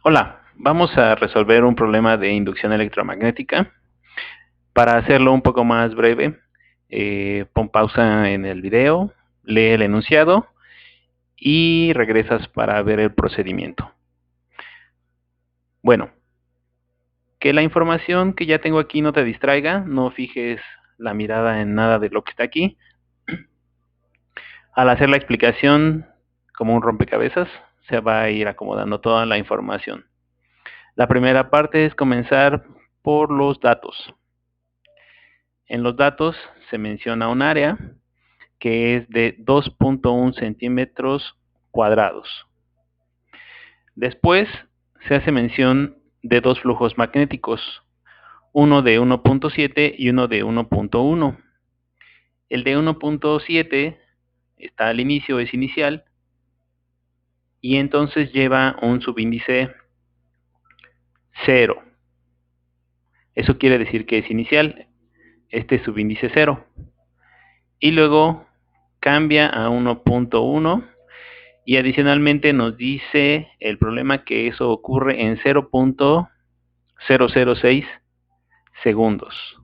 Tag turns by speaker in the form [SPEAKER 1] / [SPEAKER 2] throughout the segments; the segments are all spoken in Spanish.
[SPEAKER 1] Hola, vamos a resolver un problema de inducción electromagnética. Para hacerlo un poco más breve, pon pausa en el video, lee el enunciado y regresas para ver el procedimiento. Bueno, que la información que ya tengo aquí no te distraiga, no fijes la mirada en nada de lo que está aquí. Al hacer la explicación como un rompecabezas, se va a ir acomodando toda la información. La primera parte es comenzar por los datos. En los datos se menciona un área que es de 2.1 centímetros cuadrados. Después se hace mención de dos flujos magnéticos, uno de 1.7 y uno de 1.1. El de 1.7 está al inicio, es inicial, y entonces lleva un subíndice 0. Eso quiere decir que es inicial, este subíndice 0. Y luego cambia a 1.1 y adicionalmente nos dice el problema que eso ocurre en 0.006 segundos.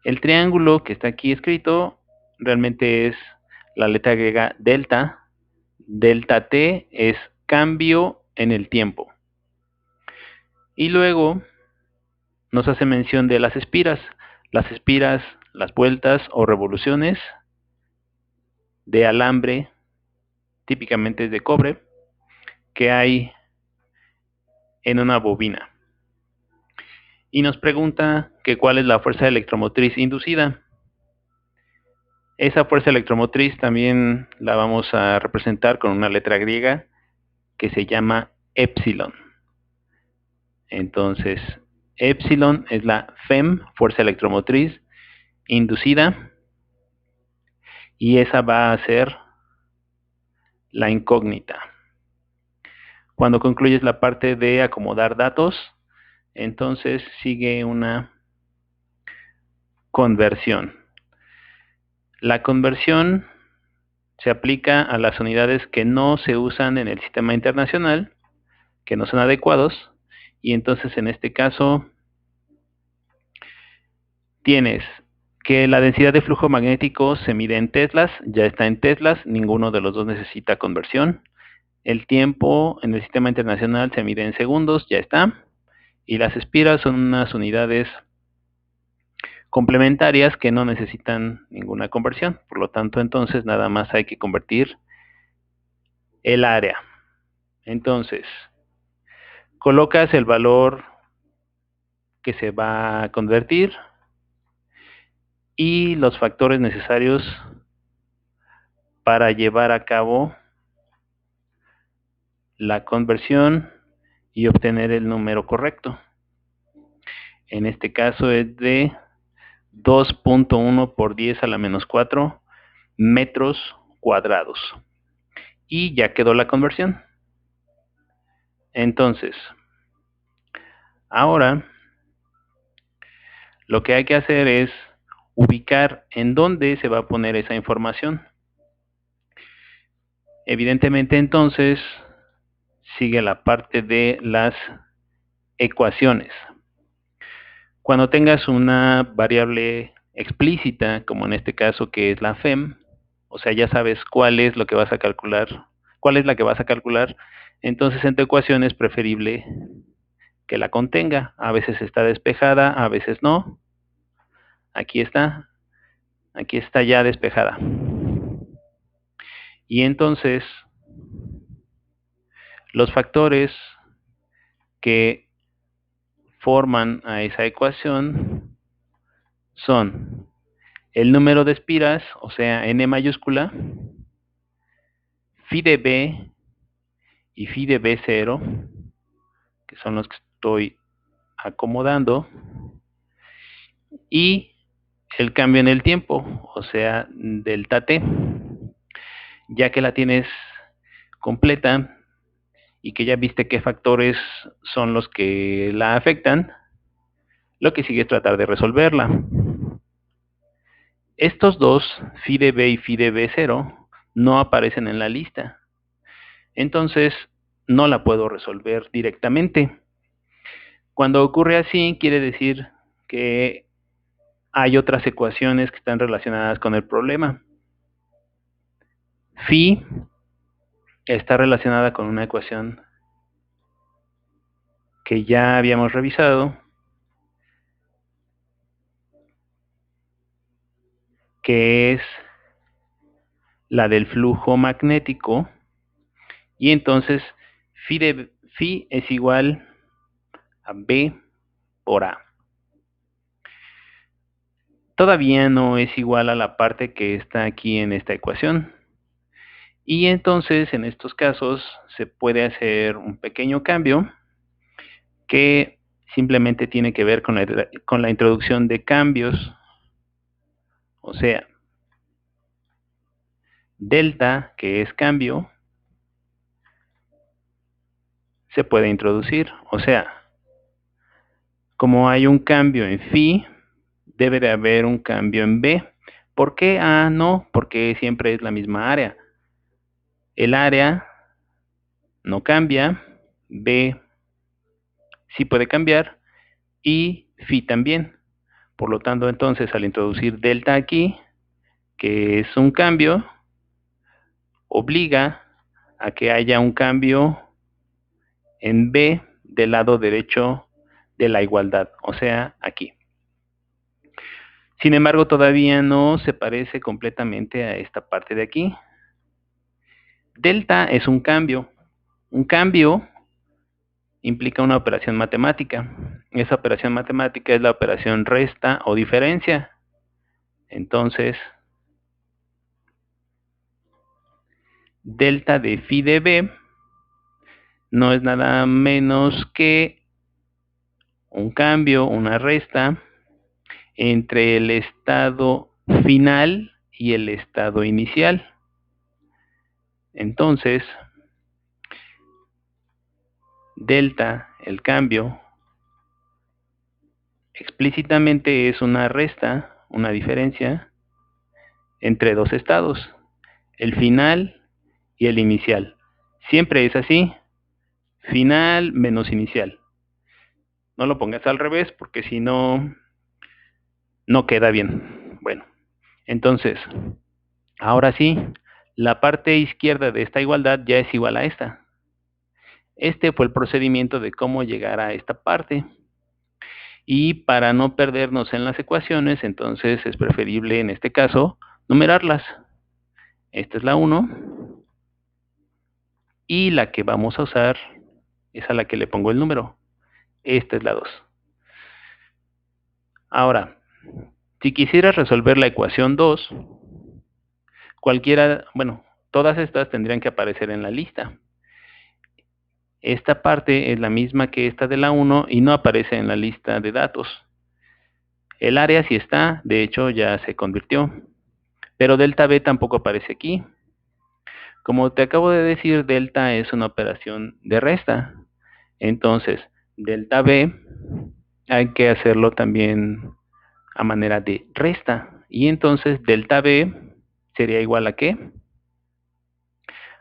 [SPEAKER 1] El triángulo que está aquí escrito realmente es la letra griega delta. Delta T es cambio en el tiempo. Y luego nos hace mención de las espiras. Las espiras, las vueltas o revoluciones de alambre, típicamente es de cobre, que hay en una bobina. Y nos pregunta que cuál es la fuerza electromotriz inducida. Esa fuerza electromotriz también la vamos a representar con una letra griega que se llama epsilon. Entonces, epsilon es la FEM, fuerza electromotriz inducida, y esa va a ser la incógnita. Cuando concluyes la parte de acomodar datos, entonces sigue una conversión. La conversión se aplica a las unidades que no se usan en el sistema internacional, que no son adecuados, y entonces en este caso tienes que la densidad de flujo magnético se mide en teslas, ya está en teslas, ninguno de los dos necesita conversión. El tiempo en el sistema internacional se mide en segundos, ya está. Y las espiras son unas unidades complementarias que no necesitan ninguna conversión. Por lo tanto, entonces nada más hay que convertir el área. Entonces, colocas el valor que se va a convertir y los factores necesarios para llevar a cabo la conversión y obtener el número correcto. En este caso es de 2.1 por 10 a la menos 4 metros cuadrados. Y ya quedó la conversión. Entonces, ahora lo que hay que hacer es ubicar en dónde se va a poner esa información. Evidentemente, entonces, sigue la parte de las ecuaciones. Cuando tengas una variable explícita, como en este caso que es la FEM, o sea, ya sabes cuál es lo que vas a calcular, cuál es la que vas a calcular, entonces en tu ecuación es preferible que la contenga. A veces está despejada, a veces no. Aquí está ya despejada. Y entonces, los factores que forman a esa ecuación son el número de espiras, o sea, n mayúscula, phi de b y phi de b0, que son los que estoy acomodando, y el cambio en el tiempo, o sea, delta t. Ya que la tienes completa y que ya viste qué factores son los que la afectan, lo que sigue es tratar de resolverla. Estos dos, phi de b y phi de b0, no aparecen en la lista. Entonces, no la puedo resolver directamente. Cuando ocurre así, quiere decir que hay otras ecuaciones que están relacionadas con el problema. Phi está relacionada con una ecuación que ya habíamos revisado, que es la del flujo magnético, y entonces phi es igual a B por A. Todavía no es igual a la parte que está aquí en esta ecuación. Y entonces en estos casos se puede hacer un pequeño cambio que simplemente tiene que ver con la introducción de cambios. O sea, delta, que es cambio, se puede introducir. O sea, como hay un cambio en phi, debe de haber un cambio en B. ¿Por qué A no? Porque siempre es la misma área. El área no cambia, B sí puede cambiar y phi también. Por lo tanto, entonces, al introducir delta aquí, que es un cambio, obliga a que haya un cambio en B del lado derecho de la igualdad, o sea, aquí. Sin embargo, todavía no se parece completamente a esta parte de aquí. Delta es un cambio. Un cambio implica una operación matemática. Esa operación matemática es la operación resta o diferencia. Entonces, delta de phi de B no es nada menos que un cambio, una resta entre el estado final y el estado inicial. Entonces, delta, el cambio, explícitamente es una resta, una diferencia entre dos estados, el final y el inicial. Siempre es así, final menos inicial. No lo pongas al revés porque si no, no queda bien. Bueno, entonces, ahora sí, la parte izquierda de esta igualdad ya es igual a esta. Este fue el procedimiento de cómo llegar a esta parte. Y para no perdernos en las ecuaciones, entonces es preferible en este caso numerarlas. Esta es la 1 y la que vamos a usar es a la que le pongo el número. Esta es la 2. Ahora, si quisieras resolver la ecuación 2, todas estas tendrían que aparecer en la lista. Esta parte es la misma que esta de la 1 y no aparece en la lista de datos. El área sí está, de hecho ya se convirtió, pero delta B tampoco aparece aquí. Como te acabo de decir, delta es una operación de resta. Entonces, delta B hay que hacerlo también a manera de resta. Y entonces delta B sería igual a ¿qué?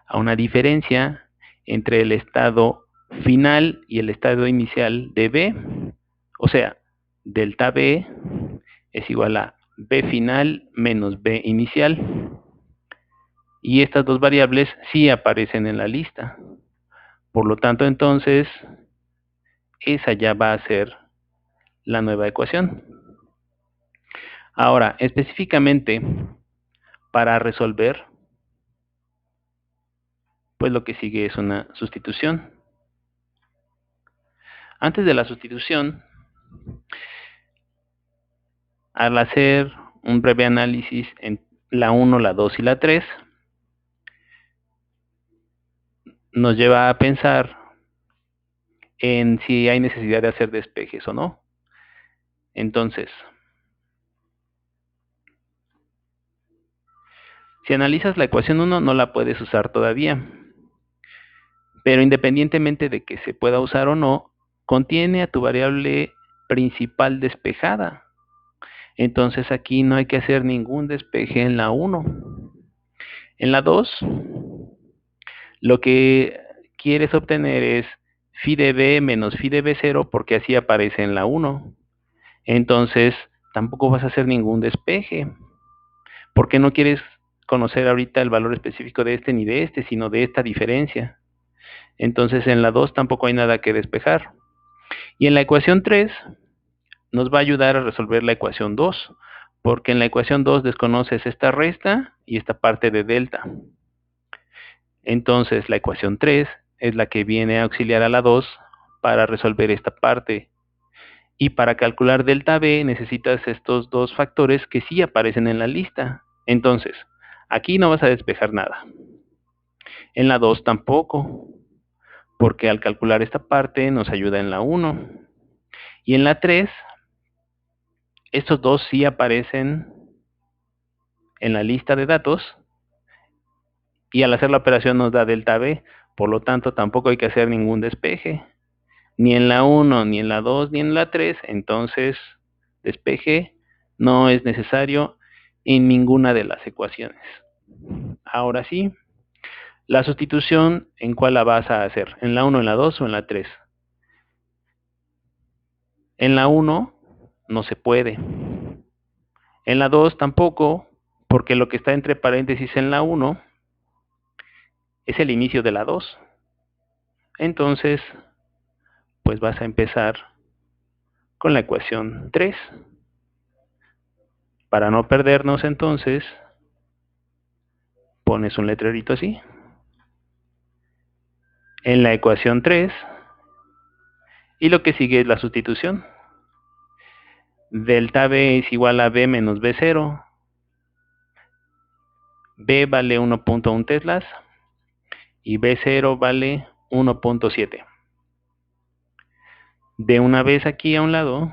[SPEAKER 1] A una diferencia entre el estado final y el estado inicial de B. O sea, delta B es igual a B final menos B inicial. Y estas dos variables sí aparecen en la lista. Por lo tanto, entonces, esa ya va a ser la nueva ecuación. Ahora, específicamente, para resolver, pues lo que sigue es una sustitución. Antes de la sustitución, al hacer un breve análisis en la 1, la 2 y la 3, nos lleva a pensar en si hay necesidad de hacer despejes o no. Entonces, si analizas la ecuación 1, no la puedes usar todavía. Pero independientemente de que se pueda usar o no, contiene a tu variable principal despejada. Entonces aquí no hay que hacer ningún despeje en la 1. En la 2, lo que quieres obtener es phi de b menos phi de b0 porque así aparece en la 1. Entonces, tampoco vas a hacer ningún despeje. Porque no quieres conocer ahorita el valor específico de este ni de este, sino de esta diferencia. Entonces, en la 2 tampoco hay nada que despejar. Y en la ecuación 3 nos va a ayudar a resolver la ecuación 2, porque en la ecuación 2 desconoces esta resta y esta parte de delta. Entonces, la ecuación 3 es la que viene a auxiliar a la 2 para resolver esta parte. Y para calcular delta B necesitas estos dos factores que sí aparecen en la lista. Entonces, aquí no vas a despejar nada. En la 2 tampoco, porque al calcular esta parte nos ayuda en la 1. Y en la 3, estos dos sí aparecen en la lista de datos, y al hacer la operación nos da delta B, por lo tanto tampoco hay que hacer ningún despeje, ni en la 1, ni en la 2, ni en la 3, entonces despeje no es necesario en ninguna de las ecuaciones. Ahora sí, la sustitución, ¿en cuál la vas a hacer? ¿En la 1, en la 2 o en la 3? En la 1 no se puede. En la 2 tampoco, porque lo que está entre paréntesis en la 1 es el inicio de la 2. Entonces, pues vas a empezar con la ecuación 3. Para no perdernos, entonces, pones un letrerito así. En la ecuación 3, y lo que sigue es la sustitución. Delta B es igual a B menos B0. B vale 1.1 teslas y B0 vale 1.7. De una vez aquí a un lado,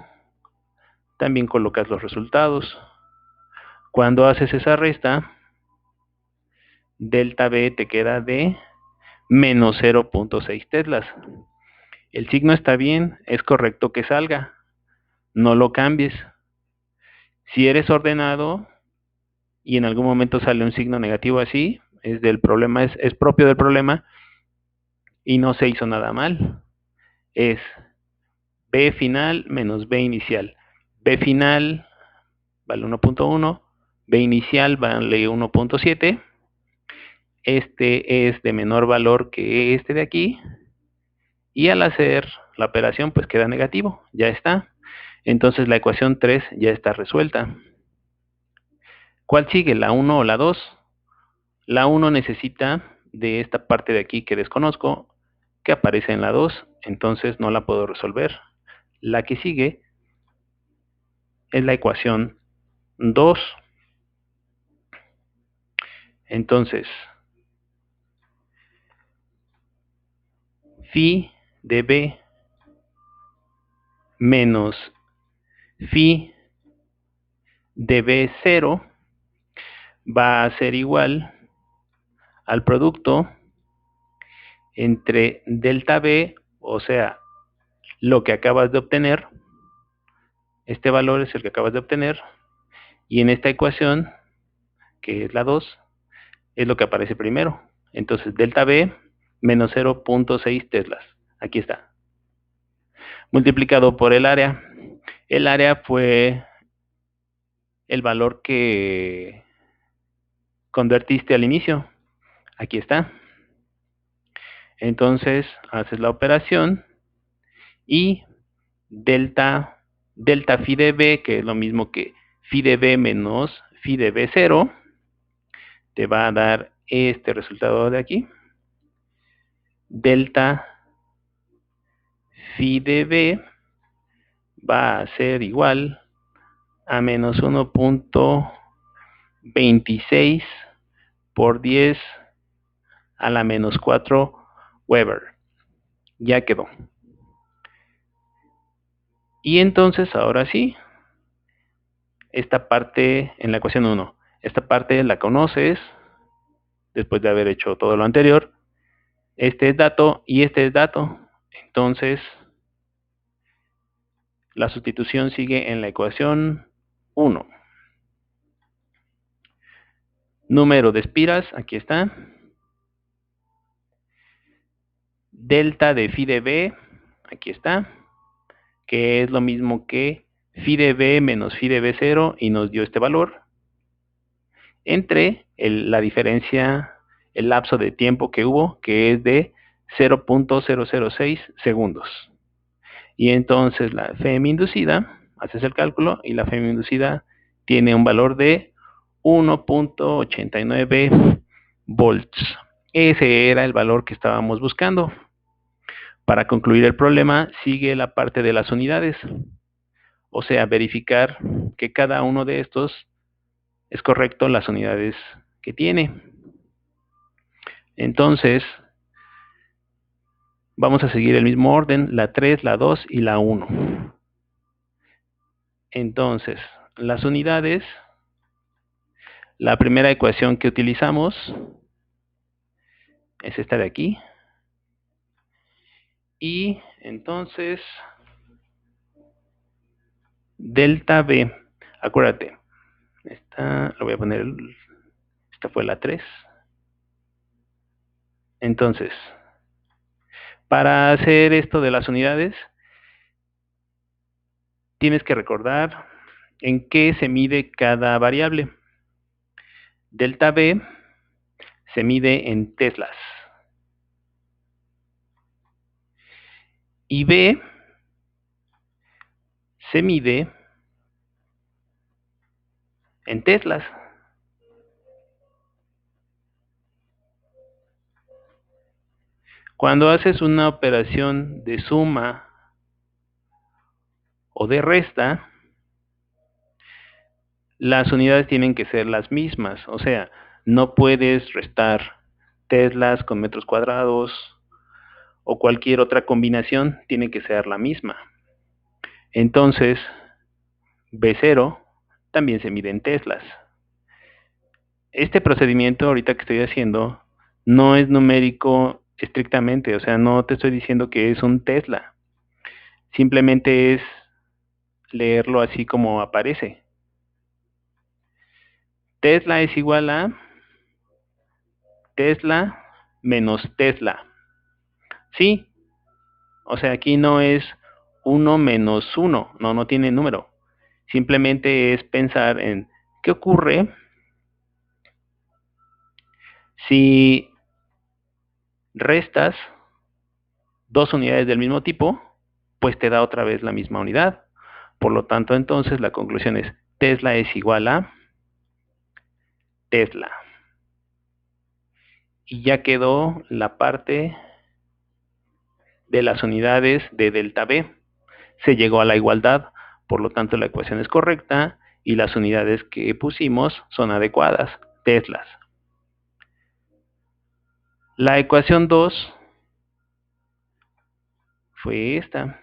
[SPEAKER 1] también colocas los resultados. Cuando haces esa resta, delta B te queda de menos 0.6 teslas. El signo está bien, es correcto que salga. No lo cambies. Si eres ordenado y en algún momento sale un signo negativo así, es del problema, es propio del problema y no se hizo nada mal. Es B final menos B inicial. B final vale 1.1, B inicial vale 1.7. Este es de menor valor que este de aquí, y al hacer la operación pues queda negativo, ya está. Entonces la ecuación 3 ya está resuelta. ¿Cuál sigue, la 1 o la 2? La 1 necesita de esta parte de aquí que desconozco, que aparece en la 2, entonces no la puedo resolver. La que sigue es la ecuación 2. Entonces, phi de b menos phi de b0 va a ser igual al producto entre delta b, o sea, lo que acabas de obtener, este valor es el que acabas de obtener, y en esta ecuación, que es la 2, es lo que aparece primero. Entonces, delta b menos 0.6 teslas. Aquí está. Multiplicado por el área. El área fue el valor que convertiste al inicio. Aquí está. Entonces, haces la operación y delta phi de b, que es lo mismo que phi de b menos phi de b0, te va a dar este resultado de aquí. Delta phi de b va a ser igual a menos 1.26 por 10 a la menos 4 Weber. Ya quedó. Y entonces, ahora sí, esta parte en la ecuación 1, esta parte la conoces después de haber hecho todo lo anterior. Este es dato y este es dato. Entonces, la sustitución sigue en la ecuación 1. Número de espiras, aquí está. delta de phi de b, aquí está, que es lo mismo que phi de b menos phi de b0 y nos dio este valor, entre la diferencia, el lapso de tiempo que hubo, que es de 0.006 segundos. Y entonces la FM inducida, haces el cálculo, y la FM inducida tiene un valor de 1.89 volts. Ese era el valor que estábamos buscando. Para concluir el problema, sigue la parte de las unidades. O sea, verificar que cada uno de estos es correcto las unidades que tiene. Entonces, vamos a seguir el mismo orden, la 3, la 2 y la 1. Entonces, las unidades, la primera ecuación que utilizamos es esta de aquí. Y entonces, delta B, acuérdate, esta, lo voy a poner, esta fue la 3. Entonces, para hacer esto de las unidades, tienes que recordar en qué se mide cada variable. Delta B se mide en teslas. Y B se mide en teslas. Cuando haces una operación de suma o de resta, las unidades tienen que ser las mismas. O sea, no puedes restar teslas con metros cuadrados o cualquier otra combinación, tiene que ser la misma. Entonces, B0 también se mide en teslas. Este procedimiento ahorita que estoy haciendo no es numérico estrictamente, o sea, no te estoy diciendo que es un tesla. Simplemente es leerlo así como aparece. Tesla es igual a Tesla menos Tesla. ¿Sí? O sea, aquí no es 1 menos 1, no tiene número. Simplemente es pensar en qué ocurre si restas dos unidades del mismo tipo, pues te da otra vez la misma unidad. Por lo tanto, entonces la conclusión es Tesla es igual a Tesla. Y ya quedó la parte de las unidades de delta B. Se llegó a la igualdad, por lo tanto la ecuación es correcta y las unidades que pusimos son adecuadas, teslas. La ecuación 2 fue esta.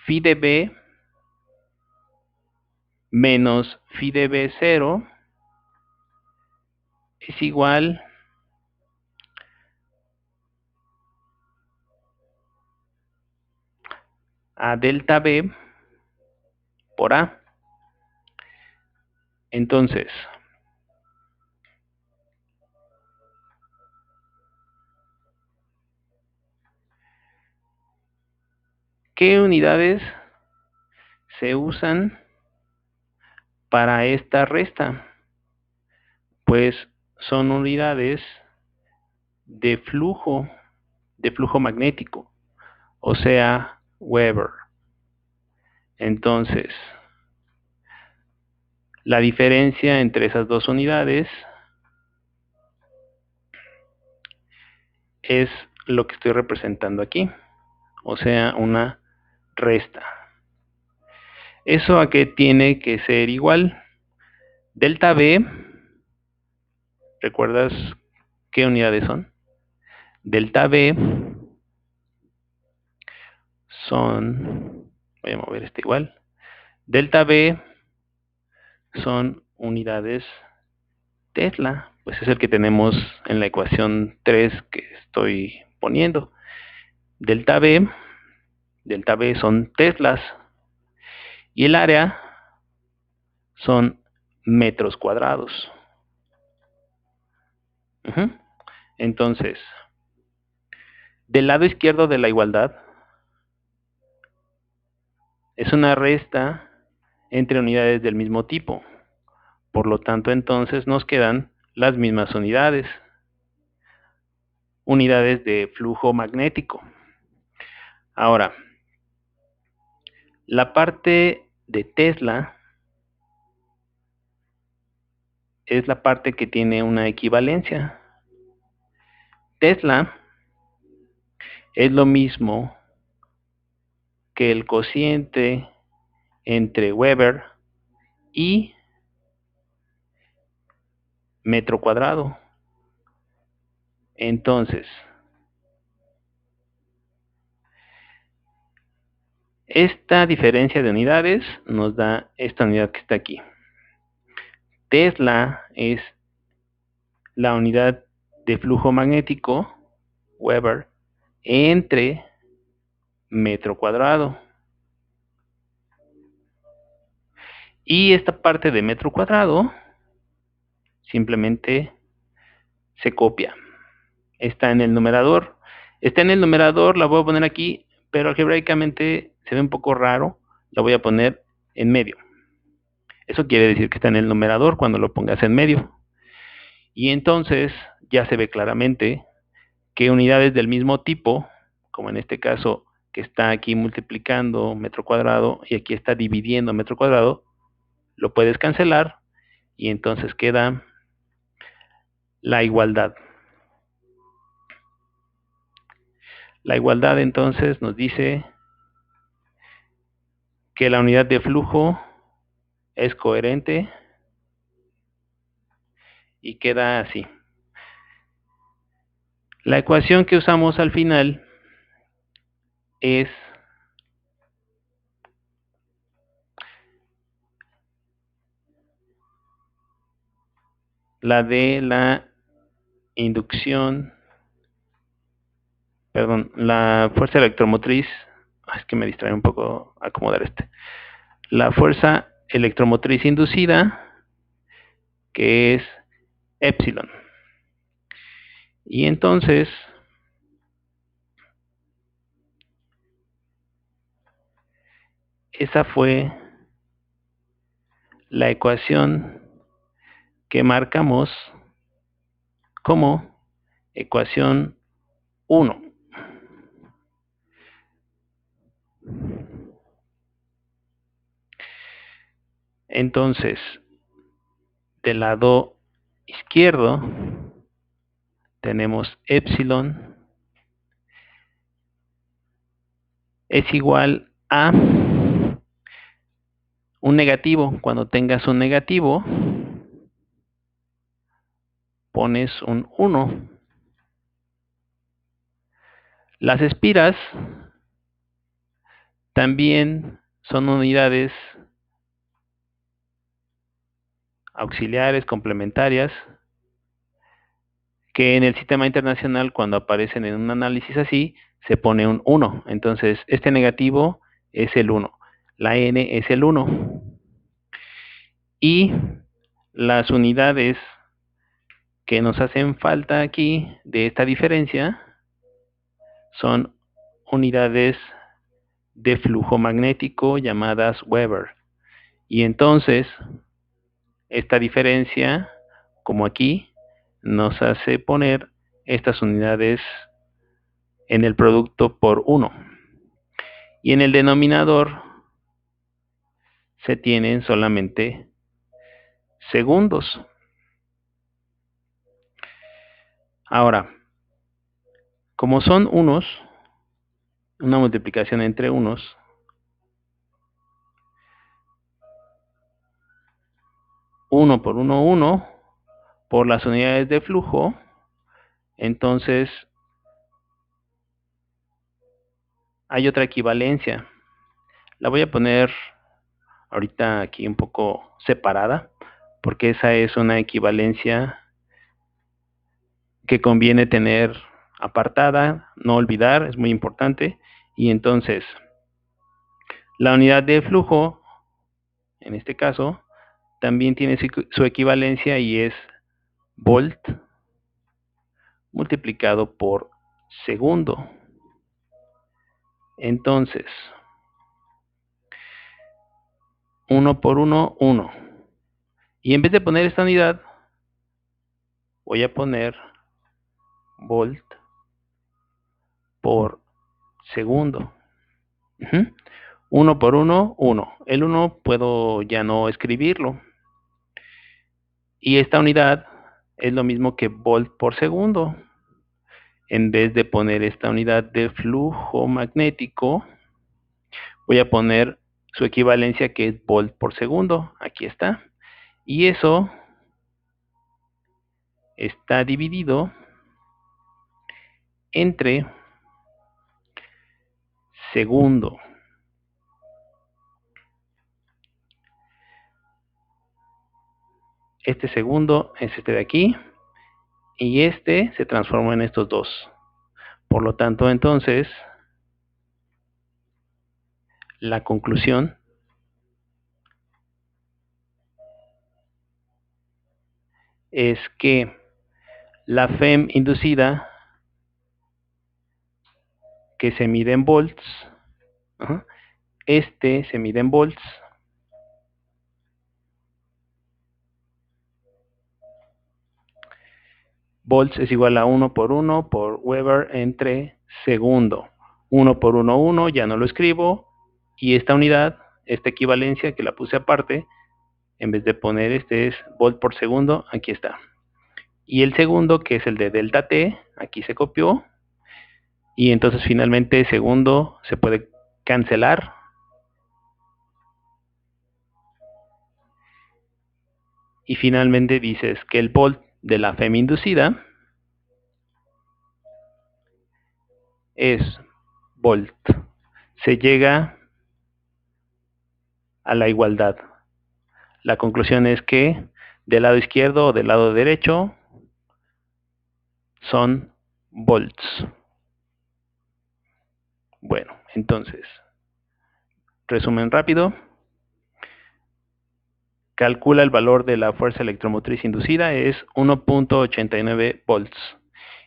[SPEAKER 1] Phi de B menos phi de B0 es igual a delta B por A. Entonces, ¿qué unidades se usan para esta resta? Pues son unidades de flujo magnético, o sea, Weber. Entonces, la diferencia entre esas dos unidades es lo que estoy representando aquí, o sea, una resta. ¿Eso a qué tiene que ser igual? Delta B, ¿recuerdas qué unidades son? Delta B son, voy a mover este igual, delta B son unidades Tesla, pues es el que tenemos en la ecuación 3 que estoy poniendo. Delta B son teslas y el área son metros cuadrados. Entonces, del lado izquierdo de la igualdad es una resta entre unidades del mismo tipo. Por lo tanto, entonces nos quedan las mismas unidades de flujo magnético. Ahora, la parte de Tesla es la parte que tiene una equivalencia. Tesla es lo mismo que el cociente entre Weber y metro cuadrado. Entonces, esta diferencia de unidades nos da esta unidad que está aquí. Tesla es la unidad de flujo magnético, Weber, entre metro cuadrado. Y esta parte de metro cuadrado simplemente se copia. Está en el numerador. Está en el numerador, la voy a poner aquí, pero algebraicamente se ve un poco raro. La voy a poner en medio. Eso quiere decir que está en el numerador cuando lo pongas en medio. Y entonces ya se ve claramente que unidades del mismo tipo, como en este caso que está aquí multiplicando metro cuadrado y aquí está dividiendo metro cuadrado, lo puedes cancelar y entonces queda la igualdad. La igualdad entonces nos dice que la unidad de flujo es coherente y queda así. La ecuación que usamos al final es la de la inducción, perdón, la fuerza electromotriz. Es que me distrae un poco acomodar este. La fuerza electromotriz inducida, que es epsilon. Y entonces, esa fue la ecuación que marcamos como ecuación 1. Entonces, del lado izquierdo tenemos epsilon es igual a un negativo. Cuando tengas un negativo, pones un 1. Las espiras también son unidades auxiliares, complementarias, que en el sistema internacional, cuando aparecen en un análisis así, se pone un 1. Entonces, este negativo es el 1. La n es el 1. Y las unidades que nos hacen falta aquí de esta diferencia son unidades de flujo magnético llamadas Weber. Y entonces, esta diferencia, como aquí, nos hace poner estas unidades en el producto por 1. Y en el denominador se tienen solamente segundos. Ahora, como son unos, una multiplicación entre unos, uno por uno, por las unidades de flujo, entonces hay otra equivalencia. La voy a poner ahorita aquí un poco separada, porque esa es una equivalencia que conviene tener apartada, no olvidar, es muy importante. Y entonces, la unidad de flujo, en este caso, también tiene su equivalencia y es volt multiplicado por segundo. Entonces, 1 por 1, 1. Y en vez de poner esta unidad, voy a poner volt por segundo. 1 por 1, 1. El 1 puedo ya no escribirlo. Y esta unidad es lo mismo que volt por segundo. En vez de poner esta unidad de flujo magnético, voy a poner su equivalencia, que es volt por segundo. Aquí está. Y eso está dividido entre segundo. Este segundo es este de aquí, y este se transforma en estos dos. Por lo tanto, entonces, la conclusión es que la FEM inducida, que se mide en volts, este se mide en volts, volts es igual a 1 por 1 por Weber entre segundo. 1 por 1, 1, ya no lo escribo, y esta unidad, esta equivalencia que la puse aparte, en vez de poner este es volt por segundo, aquí está. Y el segundo, que es el de delta T, aquí se copió, y entonces finalmente segundo se puede cancelar, y finalmente dices que el volt de la FEM inducida es volt. Se llega a la igualdad. La conclusión es que del lado izquierdo o del lado derecho son volts. Bueno, entonces, resumen rápido. Calcula el valor de la fuerza electromotriz inducida, es 1.89 volts.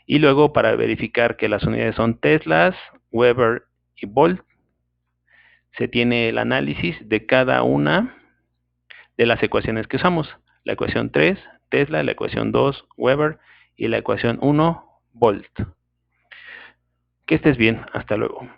[SPEAKER 1] Y luego, para verificar que las unidades son teslas, Weber y volt, se tiene el análisis de cada una de las ecuaciones que usamos. La ecuación 3, Tesla; la ecuación 2, Weber; y la ecuación 1, volt. Que estés bien, hasta luego.